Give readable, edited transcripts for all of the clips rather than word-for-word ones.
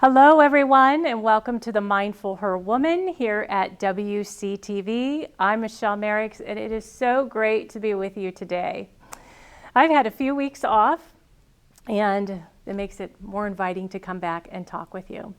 Hello everyone, and welcome to the Mindful Her Woman here at WCTV. I'm Michelle Merrix, and it is so great to be with you today. I've had a few weeks off, and it makes it more inviting to come back and talk with you.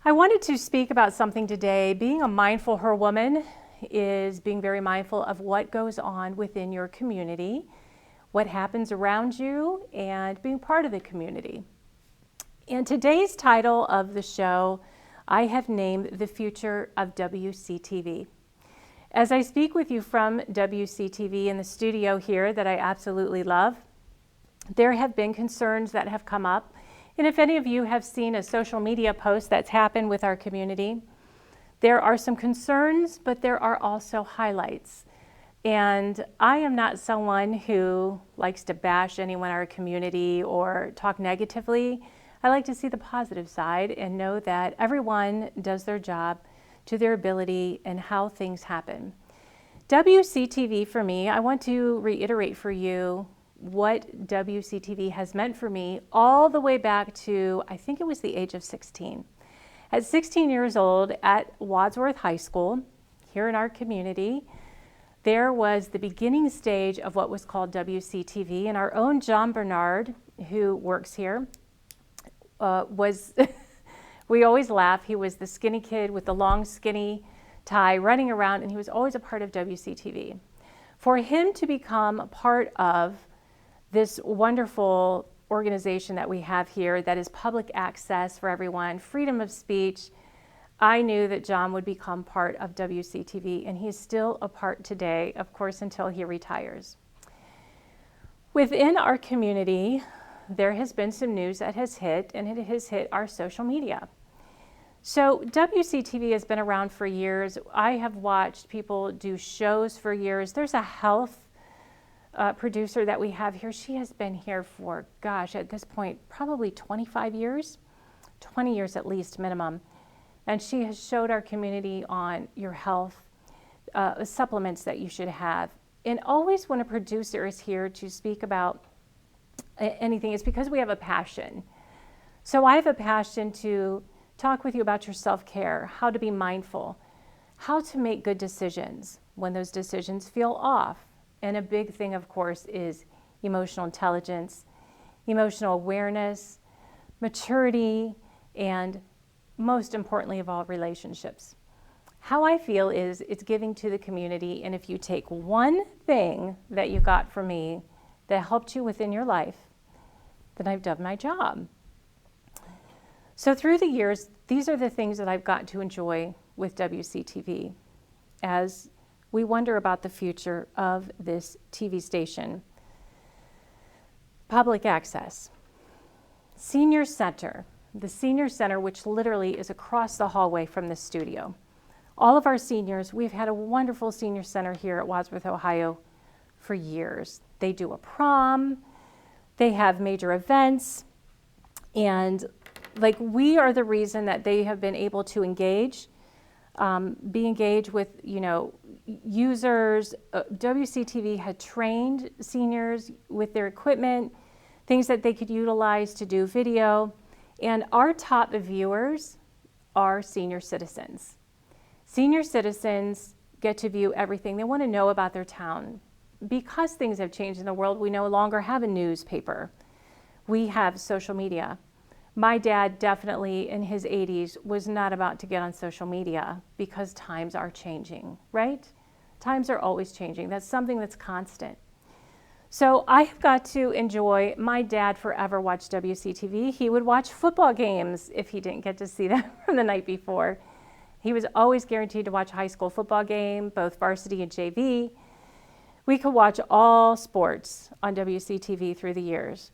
I wanted to speak about something today. Being a Mindful Her Woman is being very mindful of what goes on within your community, what happens around you, and being part of the community. And today's title of the show, I have named The Future of WCTV. As I speak with you from WCTV in the studio here that I absolutely love, there have been concerns that have come up. And if any of you have seen a social media post that's happened with our community, there are some concerns, but there are also highlights. And I am not someone who likes to bash anyone in our community or talk negatively. I like to see the positive side and know that everyone does their job to their ability and how things happen. WCTV for me, I want to reiterate for you what WCTV has meant for me all the way back to, I think it was the age of 16. At 16 years old at Wadsworth High School, here in our community, there was the beginning stage of what was called WCTV, and our own John Bernard, who works here, we always laugh. He was the skinny kid with the long skinny tie running around, and he was always a part of WCTV. For him to become a part of this wonderful organization that we have here that is public access for everyone, freedom of speech, I knew that John would become part of WCTV, and he's still a part today, of course, until he retires. Within our community, there has been some news that has hit, and it has hit our social media. So WCTV has been around for years. I have watched people do shows for years. There's a health producer that we have here. She has been here for, gosh, at this point, probably 25 years, 20 years at least minimum. And she has showed our community on your health, supplements that you should have. And always when a producer is here to speak about anything, it's because we have a passion. So I have a passion to talk with you about your self-care, how to be mindful, how to make good decisions when those decisions feel off. And a big thing, of course, is emotional intelligence, emotional awareness, maturity, and most importantly of all, relationships. How I feel is it's giving to the community, and if you take one thing that you got from me that helped you within your life, then I've done my job. So through the years, these are the things that I've gotten to enjoy with WCTV as we wonder about the future of this TV station. Public access, senior center, the senior center, which literally is across the hallway from the studio. All of our seniors, we've had a wonderful senior center here at Wadsworth, Ohio for years. They do a prom, they have major events, and we are the reason that they have been able to be engaged with, users. WCTV had trained seniors with their equipment, things that they could utilize to do video, and our top viewers are senior citizens. Senior citizens get to view everything. They want to know about their town. Because things have changed in the world, we no longer have a newspaper. We have social media. My dad definitely in his 80s was not about to get on social media because times are changing, right? Times are always changing. That's something that's constant. So I have got to enjoy, my dad forever watched WCTV. He would watch football games if he didn't get to see them from the night before. He was always guaranteed to watch a high school football game, both varsity and JV. We could watch all sports on WCTV through the years.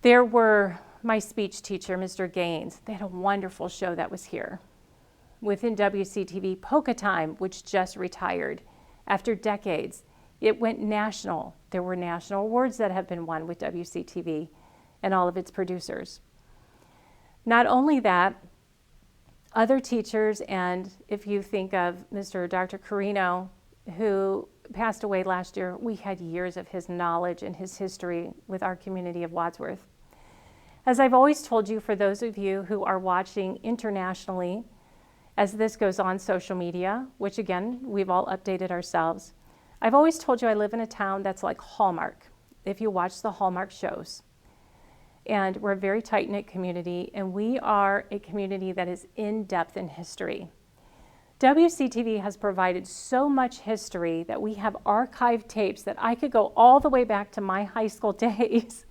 There were my speech teacher, Mr. Gaines. They had a wonderful show that was here. Within WCTV, Polka Time, which just retired after decades. It went national. There were national awards that have been won with WCTV and all of its producers. Not only that, other teachers, and if you think of Dr. Carino, who passed away last year, we had years of his knowledge and his history with our community of Wadsworth. As I've always told you, for those of you who are watching internationally, as this goes on social media, which again, we've all updated ourselves, I've always told you I live in a town that's like Hallmark, if you watch the Hallmark shows. And we're a very tight-knit community, and we are a community that is in-depth in history. WCTV has provided so much history that we have archived tapes that I could go all the way back to my high school days.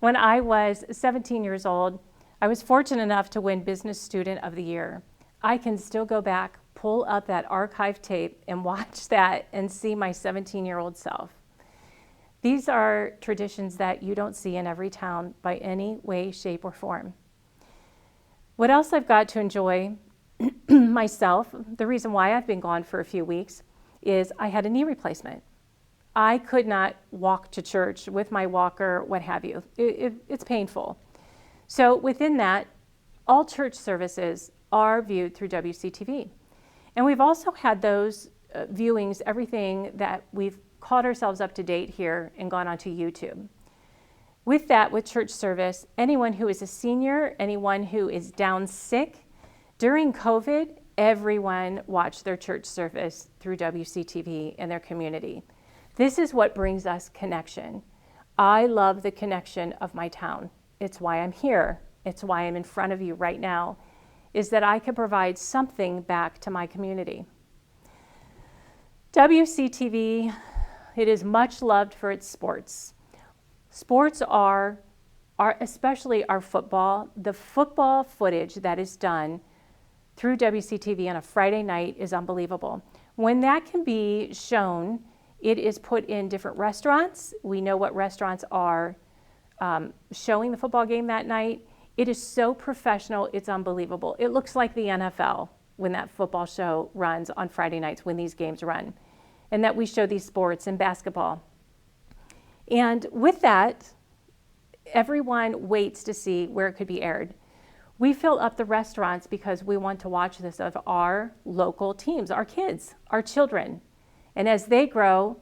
When I was 17 years old, I was fortunate enough to win Business Student of the Year. I can still go back, pull up that archive tape and watch that and see my 17-year-old self. These are traditions that you don't see in every town by any way, shape, or form. What else I've got to enjoy myself, the reason why I've been gone for a few weeks, is I had a knee replacement. I could not walk to church with my walker, what have you. It's painful. So within that, all church services are viewed through WCTV. And we've also had those viewings, everything that we've caught ourselves up to date here and gone onto YouTube. With that, with church service, anyone who is a senior, anyone who is down sick, during COVID, everyone watched their church service through WCTV in their community. This is what brings us connection. I love the connection of my town. It's why I'm here. It's why I'm in front of you right now, is that I can provide something back to my community. WCTV, it is much loved for its sports. Sports are especially our football. The football footage that is done through WCTV on a Friday night is unbelievable. When that can be shown, it is put in different restaurants. We know what restaurants are showing the football game that night. It is so professional, it's unbelievable. It looks like the NFL when that football show runs on Friday nights when these games run, and that we show these sports and basketball. And with that, everyone waits to see where it could be aired. We fill up the restaurants because we want to watch this of our local teams, our kids, our children. And as they grow,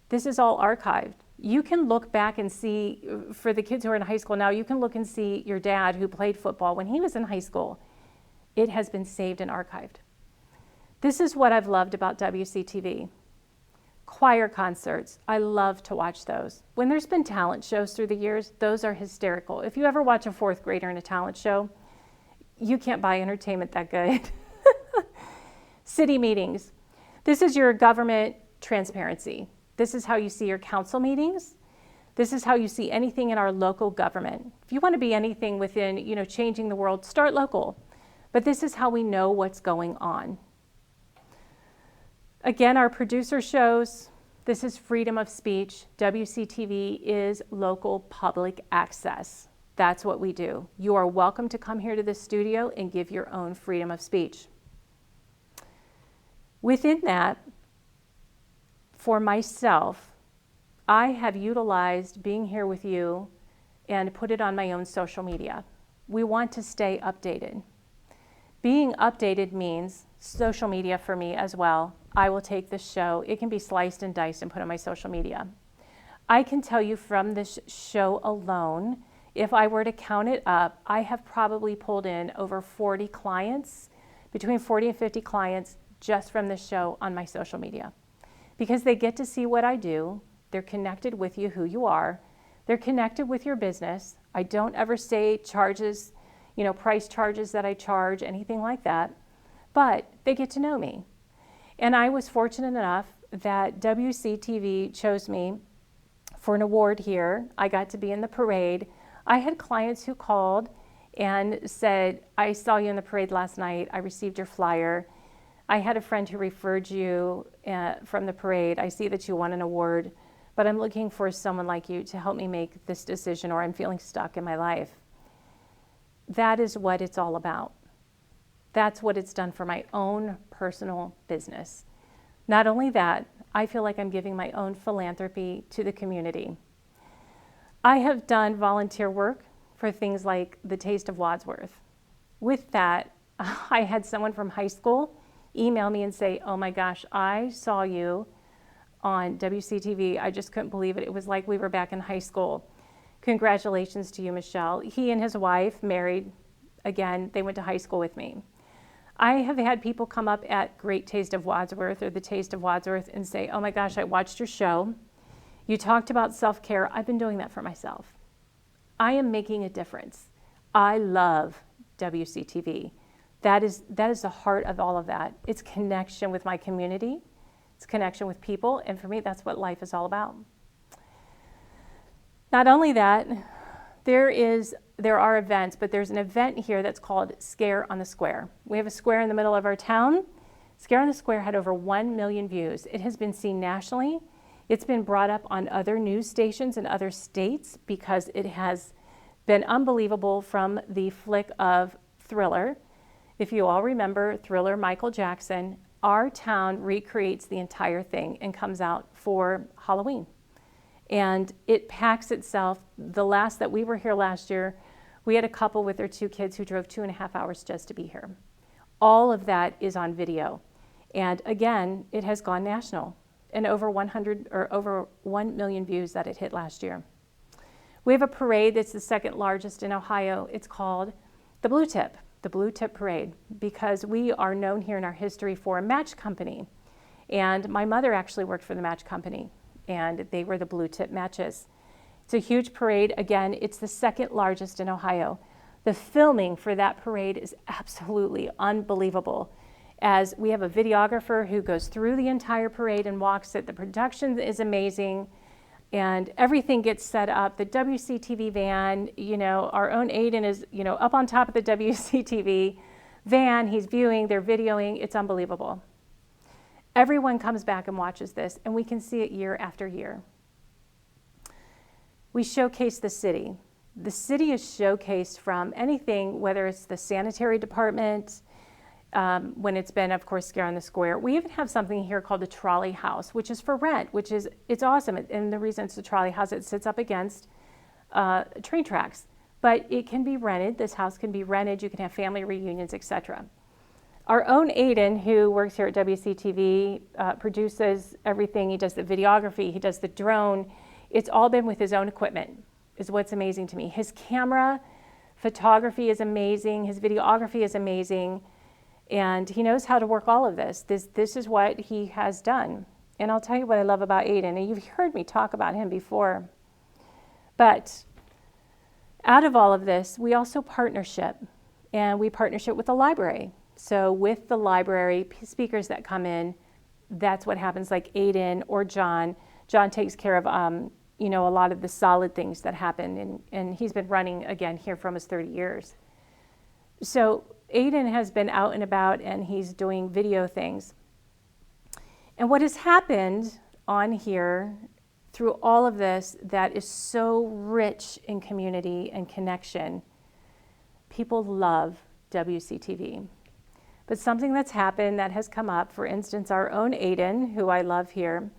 this is all archived. You can look back and see, for the kids who are in high school now, you can look and see your dad who played football when he was in high school. It has been saved and archived. This is what I've loved about WCTV. Choir concerts, I love to watch those. When there's been talent shows through the years, those are hysterical. If you ever watch a fourth grader in a talent show, you can't buy entertainment that good. City meetings. This is your government transparency. This is how you see your council meetings. This is how you see anything in our local government. If you want to be anything within, changing the world, start local. But this is how we know what's going on. Again, our producer shows, this is freedom of speech. WCTV is local public access. That's what we do. You are welcome to come here to the studio and give your own freedom of speech. Within that, for myself, I have utilized being here with you and put it on my own social media. We want to stay updated. Being updated means social media for me as well. I will take this show, it can be sliced and diced and put on my social media. I can tell you from this show alone, if I were to count it up, I have probably pulled in over 40 clients, between 40 and 50 clients just from this show on my social media. Because they get to see what I do, they're connected with you, who you are, they're connected with your business. I don't ever say charges, price charges that I charge, anything like that, but they get to know me. And I was fortunate enough that WCTV chose me for an award here. I got to be in the parade. I had clients who called and said, I saw you in the parade last night, I received your flyer. I had a friend who referred you from the parade. I see that you won an award, but I'm looking for someone like you to help me make this decision, or I'm feeling stuck in my life. That is what it's all about. That's what it's done for my own personal business. Not only that, I feel like I'm giving my own philanthropy to the community. I have done volunteer work for things like the Taste of Wadsworth. With that, I had someone from high school email me and say, oh my gosh, I saw you on WCTV. I just couldn't believe it. It was like we were back in high school. Congratulations to you, Michelle. He and his wife married. Again, they went to high school with me. I have had people come up at Great Taste of Wadsworth or the Taste of Wadsworth and say, oh my gosh, I watched your show. You talked about self-care. I've been doing that for myself. I am making a difference. I love WCTV. That is the heart of all of that. It's connection with my community. It's connection with people. And for me, that's what life is all about. Not only that, there are events, but there's an event here that's called Scare on the Square. We have a square in the middle of our town. Scare on the Square had over 1 million views. It has been seen nationally. It's been brought up on other news stations in other states because it has been unbelievable from the flick of Thriller. If you all remember Thriller, Michael Jackson, our town recreates the entire thing and comes out for Halloween. And it packs itself. The last that we were here last year, we had a couple with their 2 kids who drove 2.5 hours just to be here. All of that is on video. And again, it has gone national and over 1 million views that it hit last year. We have a parade that's the second largest in Ohio. It's called the Blue Tip Parade, because we are known here in our history for a match company. And my mother actually worked for the match company, and they were the Blue Tip matches. It's a huge parade. Again, it's the second largest in Ohio. The filming for that parade is absolutely unbelievable, as we have a videographer who goes through the entire parade and walks it. The production is amazing, and everything gets set up. The WCTV van, our own Aiden is, up on top of the WCTV van. He's viewing, they're videoing. It's unbelievable. Everyone comes back and watches this, and we can see it year after year. We showcase the city. The city is showcased from anything, whether it's the sanitary department, when it's been, of course, Scare on the Square. We even have something here called the Trolley House, which is for rent, it's awesome. And the reason it's a trolley house, it sits up against train tracks. But it can be rented. This house can be rented. You can have family reunions, etc. Our own Aiden, who works here at WCTV, produces everything. He does the videography, he does the drone. It's all been with his own equipment, is what's amazing to me. His camera photography is amazing, his videography is amazing, and he knows how to work all of this. This is what he has done. And I'll tell you what I love about Aiden, and you've heard me talk about him before. But out of all of this, we also partnership, and we partnership with the library. So with the library, speakers that come in, that's what happens, like Aiden or John. John takes care of, a lot of the solid things that happen, and he's been running, again, here for almost 30 years. So Aiden has been out and about, and he's doing video things. And what has happened on here through all of this that is so rich in community and connection, people love WCTV. But something that's happened that has come up, for instance, our own Aiden, who I love here,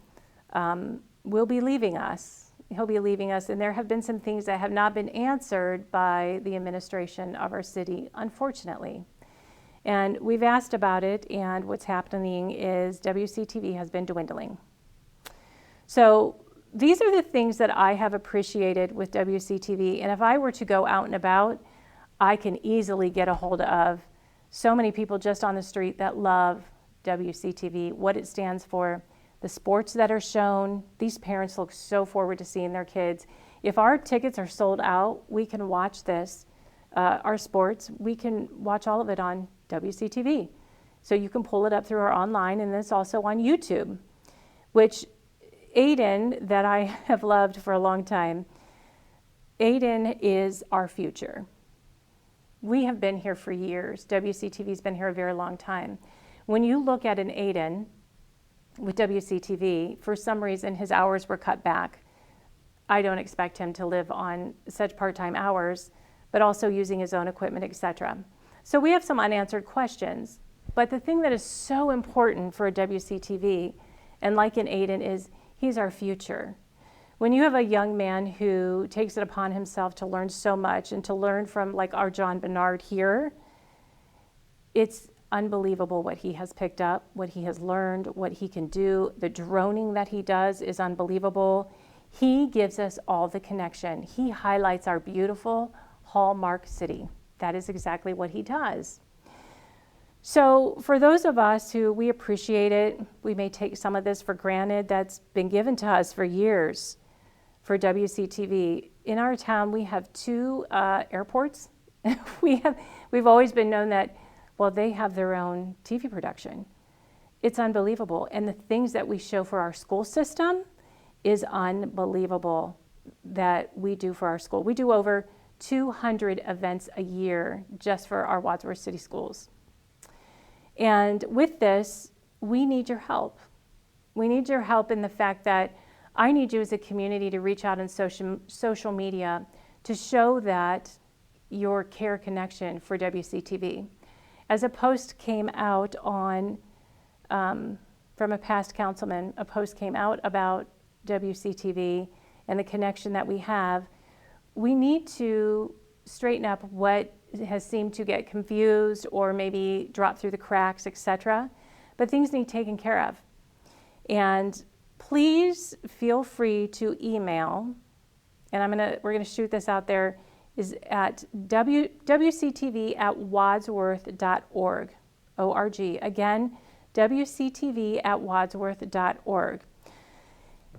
will be leaving us. He'll be leaving us, and there have been some things that have not been answered by the administration of our city, unfortunately. And we've asked about it, and what's happening is WCTV has been dwindling. So these are the things that I have appreciated with WCTV, and if I were to go out and about, I can easily get a hold of so many people just on the street that love WCTV, what it stands for, the sports that are shown. These parents look so forward to seeing their kids. If our tickets are sold out, we can watch this, our sports, we can watch all of it on WCTV. So you can pull it up through our online, and it's also on YouTube, which Aiden, that I have loved for a long time, Aiden is our future. We have been here for years. WCTV's been here a very long time. When you look at an Aiden with WCTV, for some reason his hours were cut back. I don't expect him to live on such part-time hours, but also using his own equipment, etc. So we have some unanswered questions. But the thing that is so important for a WCTV, and like an Aiden, is he's our future. When you have a young man who takes it upon himself to learn so much and to learn from, like our John Bernard here, it's unbelievable what he has picked up, what he has learned, what he can do. The droning that he does is unbelievable. He gives us all the connection. He highlights our beautiful hallmark city. That is exactly what he does. So for those of us who we appreciate it, we may take some of this for granted. That's been given to us for years for WCTV. In our town, we have 2 airports. We've always been known that, well, they have their own TV production. It's unbelievable. And the things that we show for our school system is unbelievable that we do for our school. We do over 200 events a year just for our Wadsworth City Schools. And with this, we need your help. We need your help in the fact that I need you as a community to reach out on social media to show that your care connection for WCTV. As a post came out on, from a past councilman, a post came out about WCTV and the connection that we have, we need to straighten up what has seemed to get confused or maybe drop through the cracks, etc. But things need taken care of. And please feel free to email, and we're gonna shoot this out there, is at wctv@wadsworth.org, O-R-G. Again, wctv@wadsworth.org.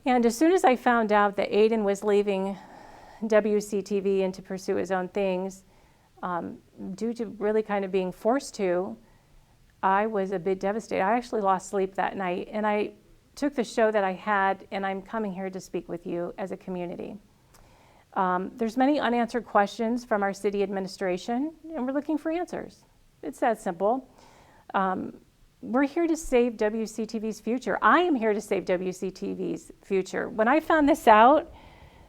And as soon as I found out that Aiden was leaving WCTV and to pursue his own things, due to really kind of being forced to, I was a bit devastated. I actually lost sleep that night, and I took the show that I had, and I'm coming here to speak with you as a community. There's many unanswered questions from our city administration, and we're looking for answers. It's that simple. We're here to save WCTV's future. I am here to save WCTV's future. When I found this out,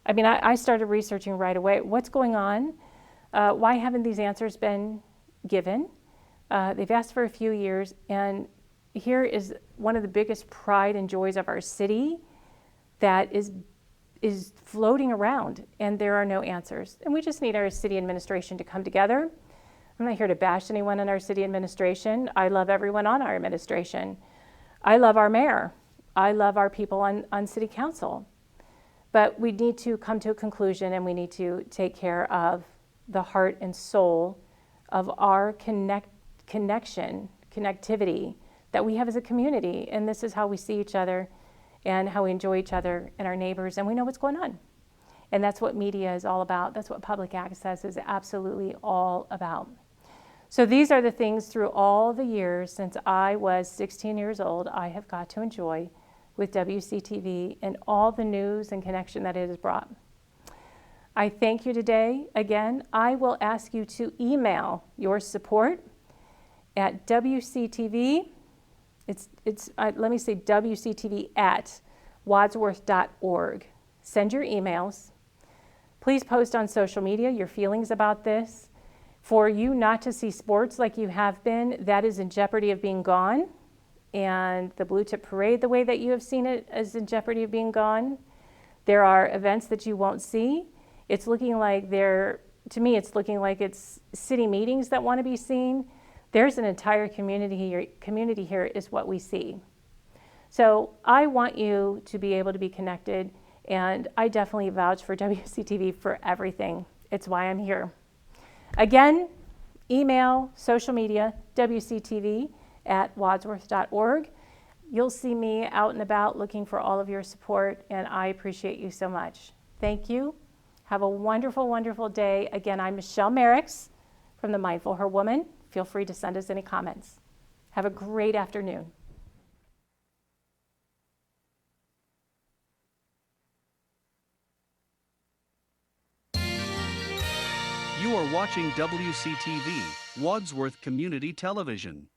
I started researching right away. What's going on? Why haven't these answers been given? They've asked for a few years, and here is one of the biggest pride and joys of our city that is floating around, and there are no answers. And we just need our city administration to come together. I'm not here to bash anyone in our city administration. I love everyone on our administration. I love our mayor. I love our people on city council. But we need to come to a conclusion, and we need to take care of the heart and soul of our connectivity that we have as a community. And this is how we see each other and how we enjoy each other and our neighbors, and we know what's going on. And that's what media is all about. That's what public access is absolutely all about. So these are the things through all the years since I was 16 years old I have got to enjoy with WCTV and all the news and connection that it has brought. I thank you today. Again, I will ask you to email your support at WCTV. Let me say WCTV@wadsworth.org. Send your emails. Please post on social media your feelings about this. For you not to see sports like you have been, that is in jeopardy of being gone. And the Blue Tip Parade, the way that you have seen it, is in jeopardy of being gone. There are events that you won't see. It's looking like to me, it's looking like it's city meetings that want to be seen. There's an entire community here. Community here is what we see. So I want you to be able to be connected, and I definitely vouch for WCTV for everything. It's why I'm here. Again, email, social media, WCTV@wadsworth.org. You'll see me out and about looking for all of your support, and I appreciate you so much. Thank you. Have a wonderful, wonderful day. Again, I'm Michelle Merrix from the MindfulHER Woman. Feel free to send us any comments. Have a great afternoon. You are watching WCTV, Wadsworth Community Television.